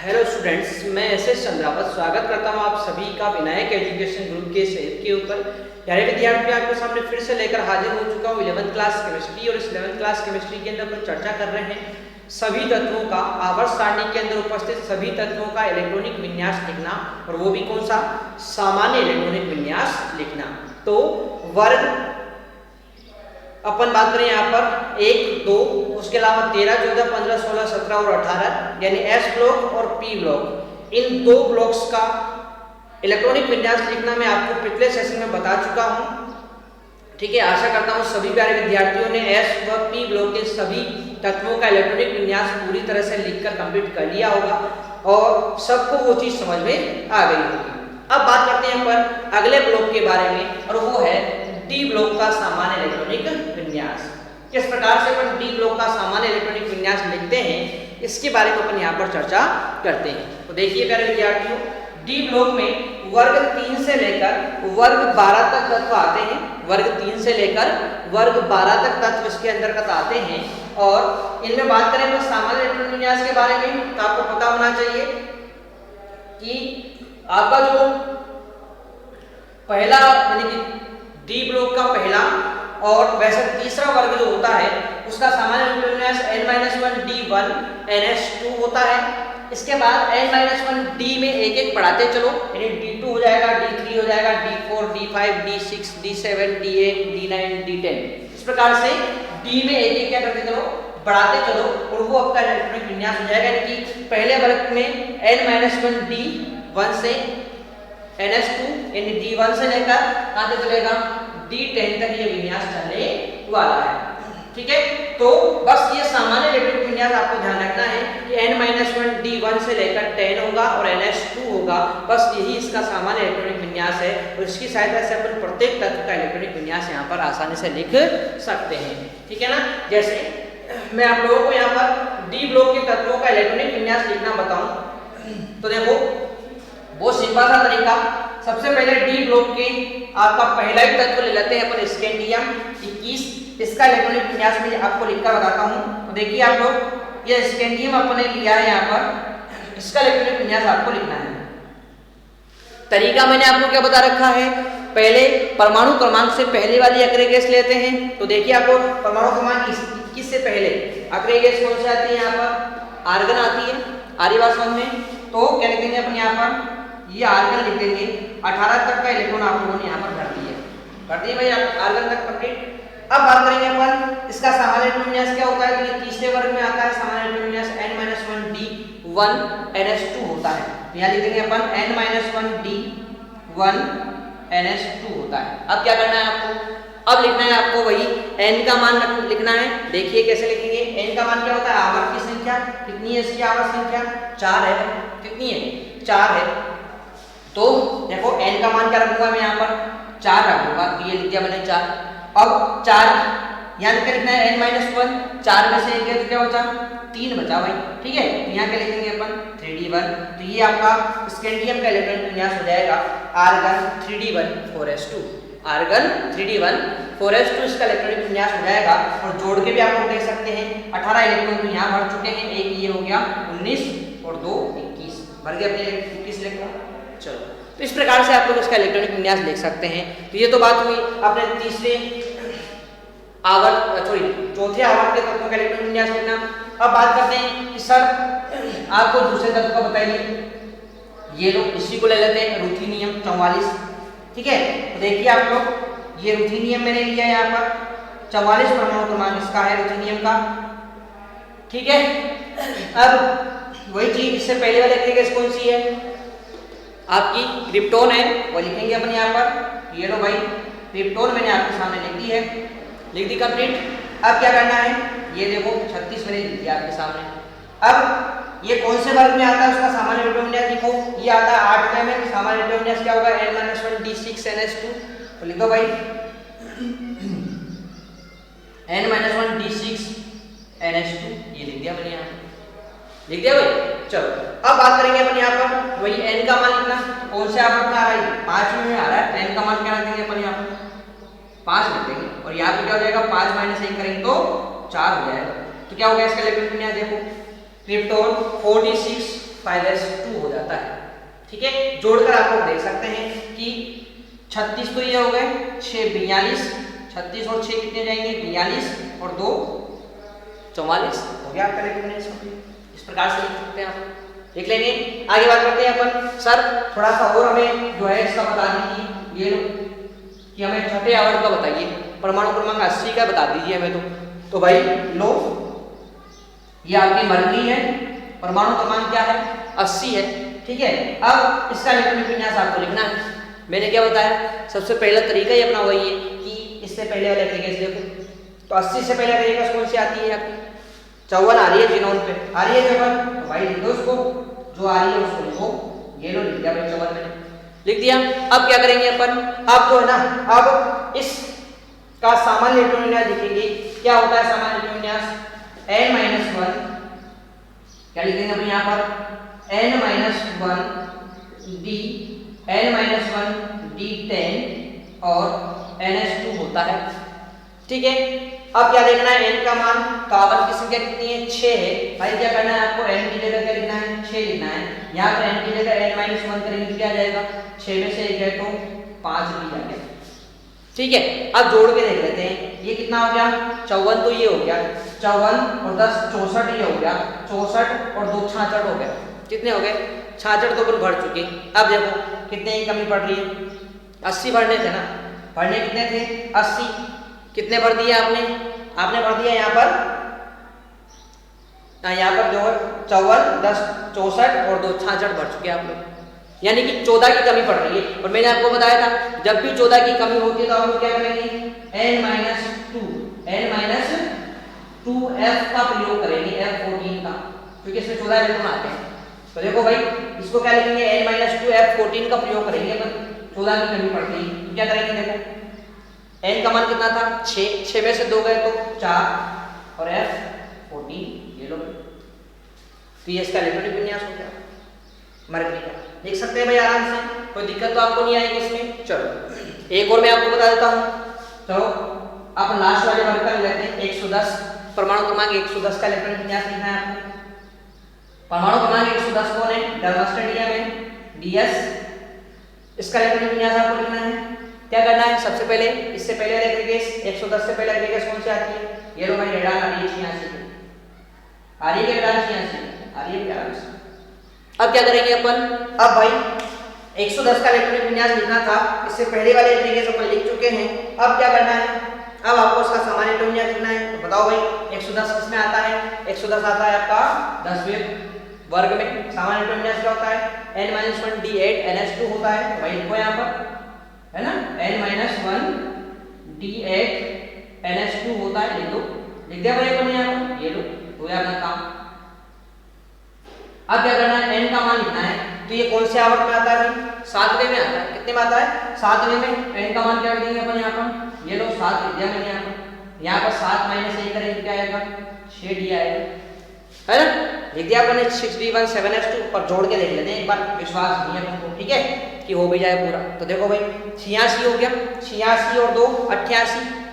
Hello students, मैं S Chandrawat स्वागत करता हूं आप सभी का विनायक एजुकेशन ग्रुप के सेट के ऊपर। प्यारे विद्यार्थी, आपके सामने फिर से लेकर हाजिर हो चुका हूं 11th क्लास केमिस्ट्री। और इस 11th क्लास केमिस्ट्री के अंदर हम चर्चा कर रहे हैं सभी तत्वों का, आवर्त सारणी के अंदर उपस्थित सभी तत्वों का इलेक्ट्रॉनिक विन्यास लिखना, और वो भी कौन सा, सामान्य इलेक्ट्रॉनिक विन्यास लिखना। तो वर्ग अपन बात करें यहाँ पर 1, 2, उसके अलावा 13, 14, 15, 16, 17 और 18 यानी एस ब्लॉक और पी ब्लॉक, इन दो ब्लॉक्स का इलेक्ट्रॉनिक विन्यास लिखना मैं आपको पिछले सेशन में बता चुका हूँ। ठीक है, आशा करता हूँ सभी प्यारे विद्यार्थियों ने एस व पी ब्लॉक के सभी तत्वों का इलेक्ट्रॉनिक विन्यास पूरी तरह से लिखकर कंप्लीट कर लिया होगा और सबको वो चीज समझ में आ गई होगी। अब बात करते हैं पर अगले ब्लॉक के बारे में, और वो है डी ब्लॉक का सामान्य इलेक्ट्रॉनिक विन्यास। किस प्रकार से अपन डी ब्लॉक का सामान्य इलेक्ट्रॉनिक विन्यास लिखते हैं, इसके बारे में अपन यहाँ पर चर्चा करते हैं। तो देखिए प्यारे विद्यार्थियों, डी ब्लॉक में वर्ग 3 से लेकर वर्ग 12 तक तत्व आते हैं। वर्ग 3 से लेकर वर्ग 12 तक तत्व इसके अंतर्गत आते हैं। और इनमें बात करें तो सामान्य इलेक्ट्रॉनिक विन्यास के बारे में, तो आपको पता होना चाहिए कि आपका जो पहला यानी कि डी ब्लॉक का पहला और वैसे तीसरा वर्ग जो होता है उसका सामान्य इलेक्ट्रॉनिक विन्यास n-1 d1 ns2 होता है। इसके बाद n-1 d में एक एक बढ़ाते चलो, यानी d2 हो जाएगा, d3 हो जाएगा, d4, d5, d6, d7, d8, d9, d10। इस प्रकार से d में एक एक क्या करते चलो, बढ़ाते चलो, और वो आपका इलेक्ट्रॉनिक विन्यास हो जाएगा। यानी कि पहले वर्ग में n-1 d1 से ns2 यानी d1 से लेकर कहां तक चलेगा, d10 तक ये विन्यास चलने वाला है। ठीक है, तो बस ये सामान्य इलेक्ट्रॉनिक विन्यास आपको ध्यान रखना है कि n-1 d1 से लेकर 10 होगा और ns2 होगा। बस यही इसका सामान्य इलेक्ट्रॉनिक विन्यास है, और इसकी सहायता से अपन प्रत्येक तत्व का इलेक्ट्रॉनिक विन्यास यहाँ पर आसानी से लिख सकते हैं। ठीक है ना, जैसे मैं आप लोगों को यहाँ पर डी ब्लॉक के तत्वों का इलेक्ट्रॉनिक विन्यास लिखना बताऊं, तो देखो बहुत सिंपल सा तरीका। सबसे पहले डी ब्लॉक के आपका पहला ही तत्व ले लेते हैं अपन, स्कैंडियम 21। इसका इलेक्ट्रॉनिक विन्यास में आपको लिखकर बताता हूं। तो देखिए आप लोग, ये स्कैंडियम अपने लिया है यहाँ पर, इसका इलेक्ट्रॉनिक विन्यास आपको लिखना है। तरीका मैंने आपको क्या बता रखा है, पहले परमाणु क्रमांक से पहले वाली अग्रेगेस लेते हैं। तो देखिए आप लोग, परमाणु क्रमांक 21 से पहले अग्रेगेस कौन सी आती है, यहाँ पर आर्गन आती है आर्यवासन में। तो क्या लिखेंगे अपन यहाँ पर, ये आर्गन लिख देंगे। 18 तक का इलेक्ट्रॉन आप लोगों ने यहाँ पर भर दिए, भाई आर्गन तक कंप्लीट। अब बात करेंगे अपन इसका सामान्य इलेक्ट्रॉनिक विन्यास क्या होता है। तो ये तीसरे वर्ग में आता है सामान्य इलेक्ट्रॉनिक विन्यास n-1 d1 ns2 होता है। तो यहाँ लिख देंगे अपन n-1 d1 ns2 होता है। अब क्या करना है आपको, अब लिखना है आपको वही n का मान लिखना है। देखिए कैसे लिखेंगे, n का मान क्या होता है, आवर्त की संख्या। कितनी है इसकी आवर्त संख्या, 4 है। कितनी है, 4 है। तो देखो n का मान क्या रखूंगा मैं यहाँ पर, 4 रखूंगा। तो ये लिख दिया मैंने 4। अब 4 यहाँ लिख लिखना है n-1, 4 में से 1 तो क्या बचा, 3 बचा भाई। ठीक है, तो यहाँ क्या लिखेंगे अपन 3d1। तो ये आपका स्कैंडियम का इलेक्ट्रॉनिक विन्यास हो जाएगा argon 3d1 4s2। Argon 3d1 4s2 इसका इलेक्ट्रॉनिक विन्यास हो जाएगा। और जोड़ के भी आप लोग देख सकते हैं, 18 इलेक्ट्रॉन तो यहाँ भर चुके हैं, एक ये हो गया 19 और 2 21, भर गए अपने 21 इलेक्ट्रॉन। चलो, तो इस प्रकार से आप लोग इसका इलेक्ट्रॉनिक विन्यास लिख सकते हैं। तो ये तो बात हुई अपने तीसरे आवर्त चौथे आवर्त के तत्वों का इलेक्ट्रॉनिक विन्यास लिखना। अब बात करते हैं कि सर आपको दूसरे तत्व का बताइए। ये लोग इसी को ले लेते हैं, रुथेनियम 44। ठीक है, तो देखिए आप लोग, ये रुथेनियम मैंने लिया है यहाँ पर, 44 परमाणु क्रमांक इसका है रुथेनियम का। ठीक है, अब वही चीज इससे पहले वाले एग्रीगेस कौन सी है, आपकी क्रिप्टोन है, वो लिखेंगे अपन यहाँ पर। ये लो भाई, क्रिप्टोन मैंने आपके सामने लिख दी है, लिख दी कंप्लीट। अब क्या करना है, ये देखो 36 मैंने लिख दिया आपके सामने। अब ये कौन से वर्ग में आता है, उसका सामान्य इलेक्ट्रॉनिक विन्यास लिखो। ये आता है 8वें में, सामान्य इलेक्ट्रॉनिक विन्यास क्या होगा, n-1 d6 ns2। तो लिखो भाई n-1 d6 ns2, ये लिख दिया मैंने यहाँ, लिख दिया भाई। चलो, अब बात करेंगे अपन यहाँ पर वही n का मान लिखना। कौन से आवर्त में आ रहा है, 5वें में आ रहा है। n का मान क्या रख देंगे अपन यहाँ पर, 5 लिख देंगे। और यहाँ पे क्या हो जाएगा, 5 - 1 करेंगे तो 4 हो जाएगा। तो क्या हो गया इसका इलेक्ट्रॉनिक विन्यास, देखो क्रिप्टोन 4d6 5s2 हो जाता है। ठीक है, जोड़कर आप लोग देख सकते हैं कि 36 तो ये हो गए, 6 42, 36 और 6 कितने जाएंगे 42 और 2 44 हो गया आपका इलेक्ट्रोनेगेटिव। इस प्रकार से लिख सकते हैं आप, देख लेंगे। आगे बात करते हैं अपन। सर थोड़ा सा और हमें जो है इसका बता दीजिए, ये लो कि हमें छठे आवर्त का बताइए, परमाणु क्रमांक 80 का बता दीजिए हमें। तो भाई लो, ये आपकी मरकरी है, परमाणु क्रमांक क्या है 80 है। ठीक है, अब इसका इलेक्ट्रॉनिक विन्यास आपको लिखना है। मैंने क्या बताया, सबसे पहला तरीका ही अपना वही है कि इससे पहले वाले एग्रीगेट्स देखो, तो 80 से पहले एग्रीगेट्स कौन सी आती है आपकी 54 आ रही है जिनोन पे, आ रही है 54, तो भाई लिख दो उसको, जो आ रही है उसको लिखो। ये लो लिख दिया भाई 54 मैंने लिख दिया। अब क्या करेंगे अपन, अब जो है ना, अब इस का सामान्य इलेक्ट्रॉन विन्यास लिखेंगे। क्या होता है सामान्य इलेक्ट्रॉन विन्यास, n-1, क्या लिखेंगे अपन यहाँ पर n-1 d, n-1 d10 और ns2 होता है। ठीक है, अब क्या देखना है n का मान, तो आवर्त की संख्या कितनी है 6 है। भाई क्या करना है आपको, n की जगह क्या लिखना है 6 लिखना है। यहाँ पर n की जगह n-1 करेंगे क्या जाएगा, 6 में से 1 गए तो 5 भी आ गया। ठीक है, अब जोड़ के देख लेते हैं, ये कितना हो गया 54, तो ये हो गया 54 और 10 64, ये हो गया 64 और 2 66 हो गया। कितने हो गए 66, तो अपन भर चुके। अब देखो कितने की कमी पड़ रही है, 80 भरने थे ना, भरने कितने थे 80, कितने भर दिया आपने, आपने भर दिया यहाँ पर जो 54 10 64 और 2 66 भर चुके आप लोग, यानी कि 14 की कमी पड़ रही है। और मैंने आपको बताया था जब भी 14 की कमी होती है तो हम लोग क्या करेंगे, n-2f का प्रयोग करेंगे, f14 का, क्योंकि इसमें 14 इलेक्ट्रॉन आते हैं। तो देखो भाई इसको क्या लिखेंगे, n-2f14 का प्रयोग करेंगे अपन, 14 की कमी पड़ रही है तो क्या करेंगे, देखो n का मान कितना था 6, 6 में से 2 गए तो 4 और f14, ये लो। तो ये इसका इलेक्ट्रॉनिक विन्यास हो गया मरकरी का, देख सकते हैं भाई आराम से, कोई दिक्कत तो आपको नहीं आएगी इसमें। चलो एक और मैं आपको बता देता हूँ, तो आप लास्ट वाले वर्ग का लेते हैं 110, परमाणु क्रमांक 110 का इलेक्ट्रॉनिक विन्यास लिखना है आपको। परमाणु क्रमांक 110 कौन है, डर्मास्टेडियम है ds, इसका इलेक्ट्रॉनिक विन्यास आपको लिखना है। क्या करना है, सबसे पहले इससे पहले वाले एग्रीगेट्स 110 से पहले एग्रीगेट्स कौन सी आती है, ये लो भाई रेडान आ रही है 86, आ रही है रेडान 86 आ रही है प्यारा। अब क्या करेंगे अपन, अब भाई 110 का इलेक्ट्रॉनिक विन्यास लिखना था, इससे पहले वाले एग्रीगेट्स अपन लिख चुके हैं। अब क्या करना है, अब आपको इसका सामान्य इलेक्ट्रॉनिक विन्यास लिखना है। तो बताओ भाई 110 किसमें आता है, 110 आता है आपका 10वें वर्ग में। सामान्य इलेक्ट्रॉनिक विन्यास क्या होता है, n-1 d8 ns2 होता है। तो भाई लिखो यहाँ पर है ना, n-1 d8 ns2 होता है, लिख दो, लिख दिया भाई अपन यहाँ पर, ये लो हो गया अपना काम। अब क्या करना है, n का मान लिखना है, तो ये कौन से आवर्त में आता है भाई 7वें में आता है। कितने में आता है 7वें में, n का मान क्या देंगे अपन यहाँ पर, ये लो 7 लिख दिया मैंने यहाँ पर। यहाँ पर 7 माइनस 1 करेंगे क्या आएगा 6d आएगा, है ना, लिख दिया अपन 6d17s2 पर जोड़ के देख लेते हैं एक बार, विश्वास नहीं है अपन को, ठीक है कि हो भी जाए पूरा। तो देखो भाई 86 हो गया, 86 और 2 88,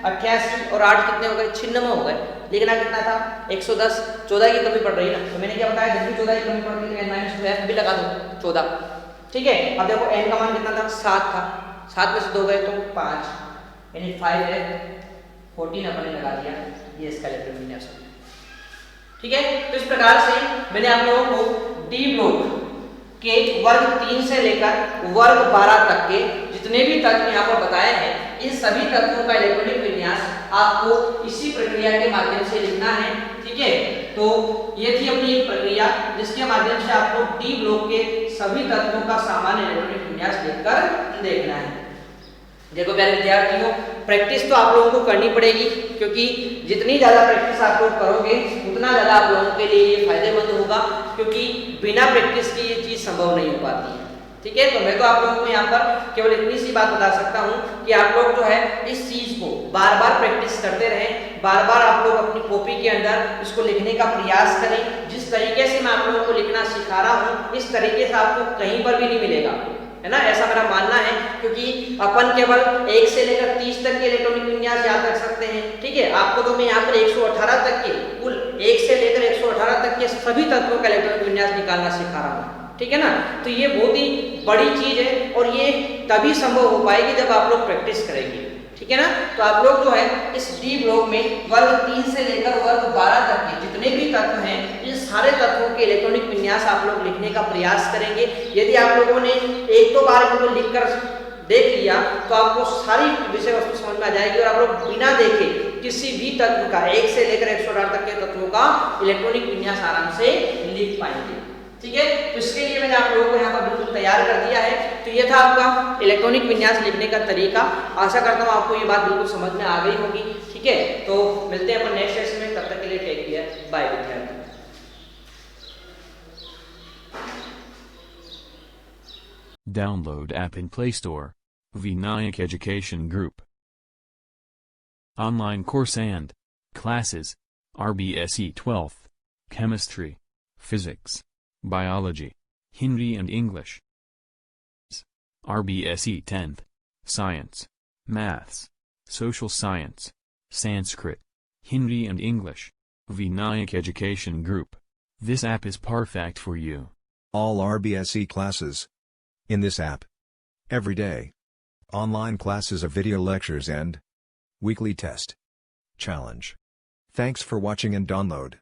88 और 8 कितने हो गए 96 हो गए। लिखना कितना था 110, 14 की कमी पड़ रही है ना, तो मैंने क्या बताया जब भी 14 की कमी पड़ रही है तो n-2f भी लगा दो 14। ठीक है, अब देखो n का मान कितना था 7 था, 7 में से 2 गए तो 5, यानी 5f14 अपन ने लगा दिया, ये इसका इलेक्ट्रॉनिक विन्यास है। ठीक है, तो इस प्रकार से मैंने आप लोगों को डी ब्लॉक के वर्ग 3 से लेकर वर्ग 12 तक के जितने भी तत्व यहाँ पर बताए हैं, इन सभी तत्वों का इलेक्ट्रॉनिक विन्यास आपको इसी प्रक्रिया के माध्यम से लिखना है। ठीक है, तो ये थी अपनी एक प्रक्रिया जिसके माध्यम से आपको डी ब्लॉक के सभी तत्वों का सामान्य इलेक्ट्रॉनिक विन्यास लिखकर देखना है। देखो प्यारे विद्यार्थियों, प्रैक्टिस तो आप लोगों को करनी पड़ेगी, क्योंकि जितनी ज़्यादा प्रैक्टिस आप लोग करोगे उतना ज़्यादा आप लोगों के लिए ये फायदेमंद होगा, क्योंकि बिना प्रैक्टिस के ये चीज़ संभव नहीं हो पाती है। ठीक है, तो मैं तो आप लोगों को यहाँ पर केवल इतनी सी बात बता सकता हूँ कि आप लोग जो है इस चीज़ को बार बार प्रैक्टिस करते रहें, बार बार आप लोग अपनी कॉपी के अंदर इसको लिखने का प्रयास करें। जिस तरीके से मैं आप लोगों को लिखना सिखा रहा हूँ इस तरीके से आपको कहीं पर भी नहीं मिलेगा, है ना, ऐसा मेरा मानना है, क्योंकि अपन केवल 1 से लेकर 30 तक के इलेक्ट्रॉनिक विन्यास याद रख सकते हैं। ठीक है, आपको तो मैं यहाँ पर 118 तक के कुल 1 से लेकर 118 तक के सभी तत्वों का इलेक्ट्रॉनिक विन्यास निकालना सिखा रहा हूँ, ठीक है ना। तो ये बहुत ही बड़ी चीज है और ये तभी संभव हो पाएगी जब आप लोग प्रैक्टिस करेंगे, ठीक है ना। तो आप लोग जो है इस डी ब्लॉक में वर्ग 3 से लेकर वर्ग 12 तक के जितने भी तत्व हैं, इन सारे तत्वों के इलेक्ट्रॉनिक विन्यास आप लोग लिखने का प्रयास करेंगे। यदि आप लोगों ने एक दो बार इनको लिखकर देख लिया तो आपको सारी विषय वस्तु समझ में आ जाएगी और आप लोग बिना देखे किसी भी तत्व का 1 से लेकर 118 तक के तत्वों का इलेक्ट्रॉनिक विन्यास आराम से लिख पाएंगे, ठीक है। तो इसके लिए मैंने आप लोगों को यहाँ पर बिल्कुल तैयार कर दिया है। तो ये था आपका इलेक्ट्रॉनिक विन्यास लिखने का तरीका। आशा करता हूँ आपको ये बात बिल्कुल समझ में आ गई होगी, ठीक है। तो मिलते हैं अपन नेक्स्ट सेशन में, तब तक के लिए टेक केयर, बाय विद्यार्थी। Download app in Play Store. Vinayak Education Group. Online course and classes. RBSE 12th. Chemistry. Physics. Biology. Hindi and English. RBSE 10th. Science. Maths. Social Science. Sanskrit. Hindi and English. Vinayak Education Group. This app is perfect for you. All RBSE classes. In this app. Every day. Online classes of video lectures and weekly test. Challenge. Thanks for watching and download.